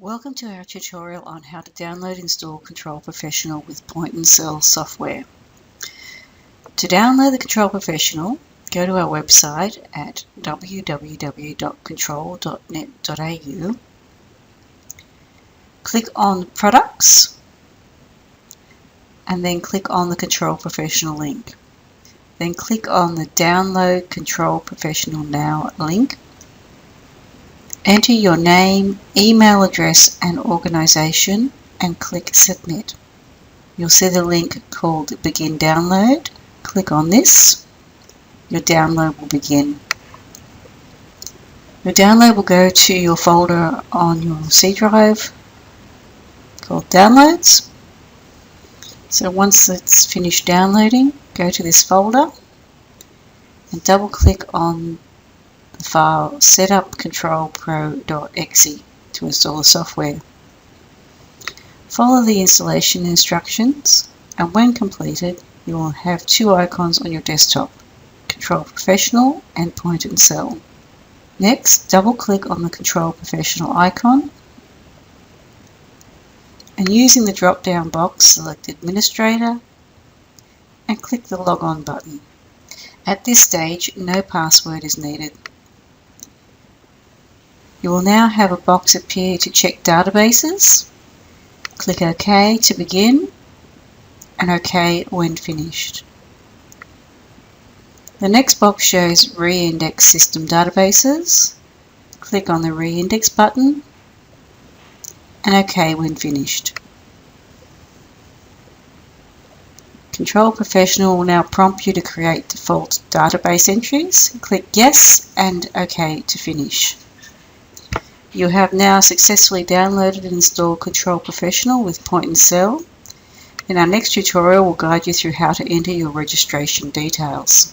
Welcome to our tutorial on how to download and install Control Professional with Point and Sell software. To download the Control Professional, go to our website at www.control.net.au, click on Products, and then click on the Control Professional link. Then click on the Download Control Professional Now link. Enter your name, email address and organisation and click Submit. You'll see the link called Begin Download. Click on this. Your download will begin. Your download will go to your folder on your C drive called Downloads. So once it's finished downloading, go to this folder and double click on the file setupcontrolpro.exe to install the software. Follow the installation instructions, and when completed you will have two icons on your desktop, Control Professional and Point and Sell. Next, double click on the Control Professional icon and using the drop down box select Administrator and click the Log On button. At this stage no password is needed. You will now have a box appear to check databases. Click OK to begin and OK when finished. The next box shows Reindex System Databases. Click on the Reindex button and OK when finished. Control Professional will now prompt you to create default database entries. Click Yes and OK to finish. You have now successfully downloaded and installed Control Professional with Point and Sell. In our next tutorial, we'll guide you through how to enter your registration details.